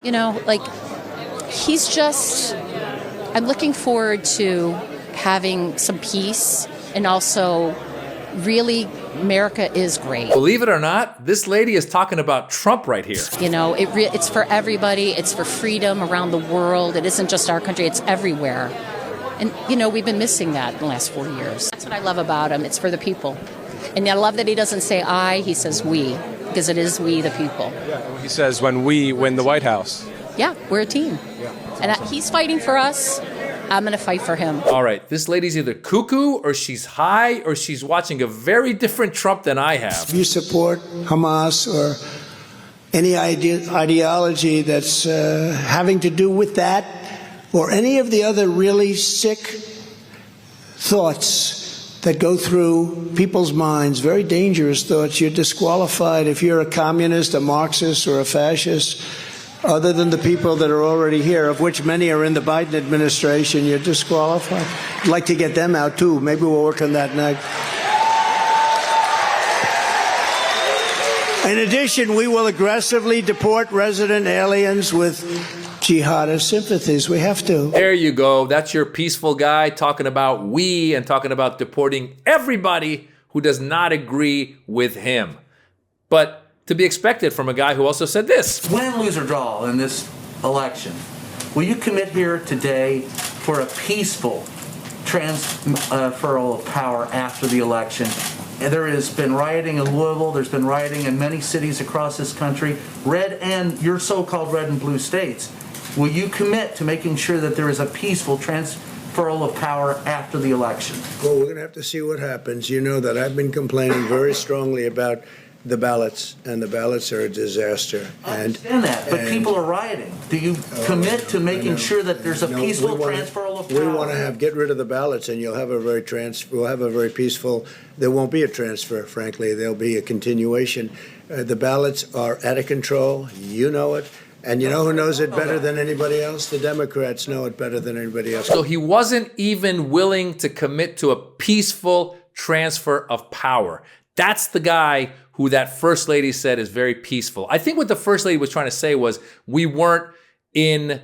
You know, like, I'm looking forward to having some peace, and also really America is great. Believe it or not, this lady is talking about Trump right here. You know, it's for everybody. It's for freedom around the world. It isn't just our country. It's everywhere. And, you know, we've been missing that in the last 4 years. That's what I love about him. It's for the people. And I love that he doesn't say I, he says we, because it is we, the people. Yeah, he says when we win the White House. Yeah, we're a team. Yeah. And he's fighting for us. I'm going to fight for him. All right, this lady's either cuckoo or she's high or she's watching a very different Trump than I have. If you support Hamas or any ideology that's having to do with that, or any of the other really sick thoughts that go through people's minds, very dangerous thoughts, you're disqualified if you're a communist, a Marxist, or a fascist. Other than the people that are already here, of which many are in the Biden administration, you're disqualified. I'd like to get them out, too. Maybe we'll work on that next. In addition, we will aggressively deport resident aliens with jihadist sympathies. We have to. There you go. That's your peaceful guy talking about we and talking about deporting everybody who does not agree with him. But to be expected from a guy who also said this. Win, lose, or draw in this election, will you commit here today for a peaceful transferal of power after the election? And there has been rioting in Louisville. There's been rioting in many cities across this country, red and your so-called red and blue states. Will you commit to making sure that there is a peaceful transferal of power after the election? Well, we're going to have to see what happens. You know that I've been complaining very strongly about the ballots, and the ballots are a disaster. I understand that, but people are rioting. Do you commit to making sure that there's a peaceful transferal of power? We want to get rid of the ballots, and we'll have a very peaceful. There won't be a transfer, frankly. There'll be a continuation. The ballots are out of control. You know it. And you know who knows it better than anybody else? The Democrats know it better than anybody else. So he wasn't even willing to commit to a peaceful transfer of power. That's the guy who that first lady said is very peaceful. I think what the first lady was trying to say was we weren't in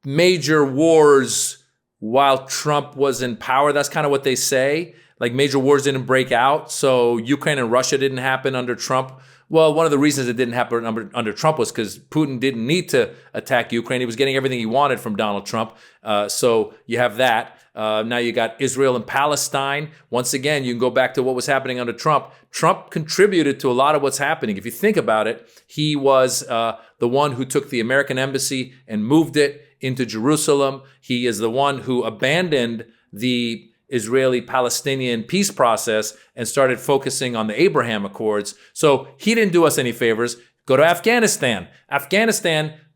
major wars while Trump was in power. That's kind of what they say. Like major wars didn't break out. So Ukraine and Russia didn't happen under Trump. Well, one of the reasons it didn't happen under Trump was because Putin didn't need to attack Ukraine. He was getting everything he wanted from Donald Trump. So you have that. Now you got Israel and Palestine. Once again, you can go back to what was happening under Trump. Trump contributed to a lot of what's happening. If you think about it, he was the one who took the American embassy and moved it into Jerusalem. He is the one who abandoned the Israeli-Palestinian peace process and started focusing on the Abraham Accords. So he didn't do us any favors. Go to Afghanistan.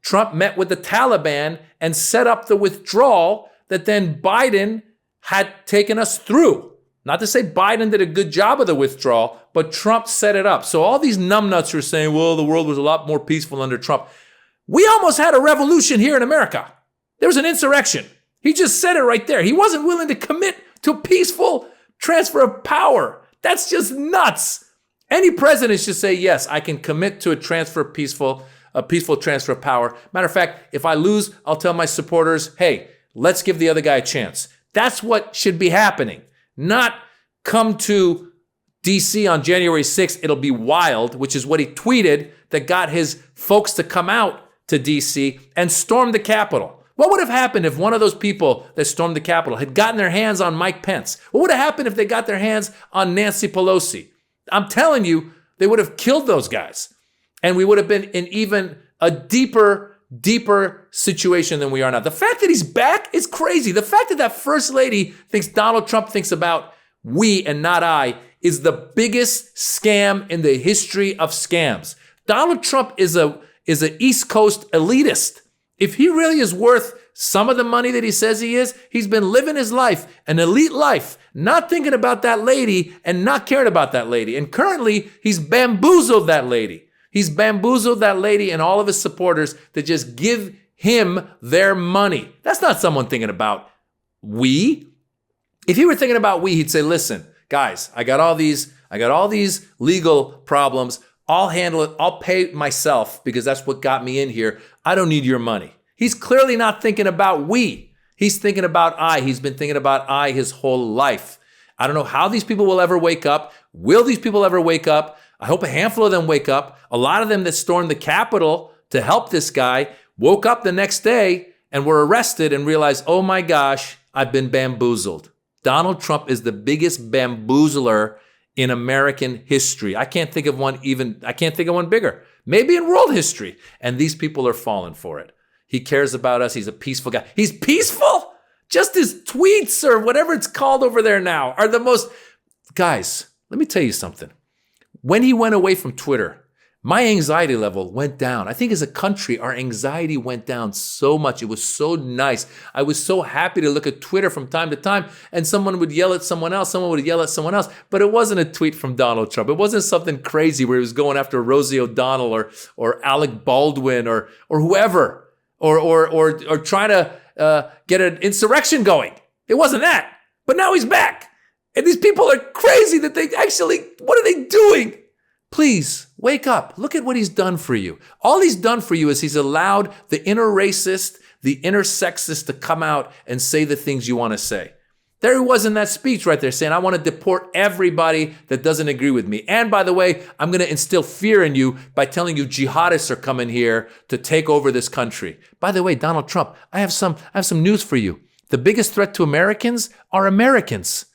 Trump met with the Taliban and set up the withdrawal that then Biden had taken us through. Not to say Biden did a good job of the withdrawal, but Trump set it up. So all these numbnuts are saying, well, the world was a lot more peaceful under Trump. We almost had a revolution here in America. There was an insurrection. He just said it right there. He wasn't willing to commit to a peaceful transfer of power. That's just nuts. Any president should say, yes, I can commit to a peaceful transfer of power. Matter of fact, if I lose, I'll tell my supporters, hey, let's give the other guy a chance. That's what should be happening. Not come to D.C. on January 6th, it'll be wild, which is what he tweeted that got his folks to come out to D.C. and storm the Capitol. What would have happened if one of those people that stormed the Capitol had gotten their hands on Mike Pence? What would have happened if they got their hands on Nancy Pelosi? I'm telling you, they would have killed those guys. And we would have been in even a deeper situation than we are now. The fact that he's back is crazy. The fact that that first lady thinks Donald Trump thinks about we and not I is the biggest scam in the history of scams. Donald Trump is an East Coast elitist. If he really is worth some of the money that he says he is, he's been living his life, an elite life, not thinking about that lady and not caring about that lady. And currently, he's bamboozled that lady. He's bamboozled that lady and all of his supporters to just give him their money. That's not someone thinking about we. If he were thinking about we, he'd say, listen, guys, I got all these legal problems. I'll handle it. I'll pay myself because that's what got me in here. I don't need your money. He's clearly not thinking about we. He's thinking about I. He's been thinking about I his whole life. I don't know how these people will ever wake up. Will these people ever wake up? I hope a handful of them wake up. A lot of them that stormed the Capitol to help this guy woke up the next day and were arrested and realized, oh my gosh, I've been bamboozled. Donald Trump is the biggest bamboozler in American history. I can't think of one bigger. Maybe in world history. And these people are falling for it. He cares about us. He's a peaceful guy. He's peaceful? Just his tweets or whatever it's called over there now are the most... Guys, let me tell you something. When he went away from Twitter, my anxiety level went down. I think as a country, our anxiety went down so much. It was so nice. I was so happy to look at Twitter from time to time, and someone would yell at someone else, someone would yell at someone else, but it wasn't a tweet from Donald Trump. It wasn't something crazy where he was going after Rosie O'Donnell or Alec Baldwin or whoever, or trying to get an insurrection going. It wasn't that. But now he's back. And these people are crazy that they actually, what are they doing? Please, wake up. Look at what he's done for you. All he's done for you is he's allowed the inner racist, the inner sexist to come out and say the things you want to say. There he was in that speech right there saying, I want to deport everybody that doesn't agree with me. And by the way, I'm going to instill fear in you by telling you jihadists are coming here to take over this country. By the way, Donald Trump, I have some news for you. The biggest threat to Americans are Americans.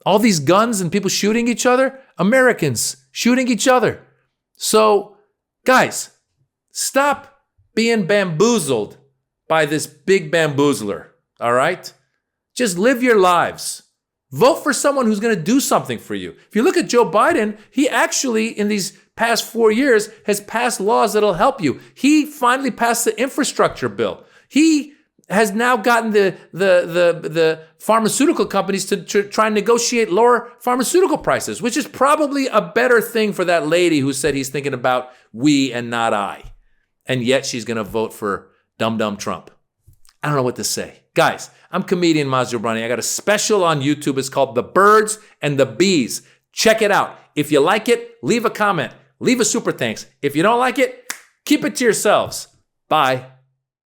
All these guns and people shooting each other, Americans shooting each other. So, guys, stop being bamboozled by this big bamboozler, all right? Just live your lives. Vote for someone who's going to do something for you. If you look at Joe Biden, he actually, in these past 4 years, has passed laws that'll help you. He finally passed the infrastructure bill. He has now gotten the pharmaceutical companies to try and negotiate lower pharmaceutical prices, which is probably a better thing for that lady who said he's thinking about we and not I. And yet she's going to vote for dumb Trump. I don't know what to say. Guys, I'm comedian Maz Jobrani. I got a special on YouTube. It's called The Birds and the Bees. Check it out. If you like it, leave a comment. Leave a super thanks. If you don't like it, keep it to yourselves. Bye.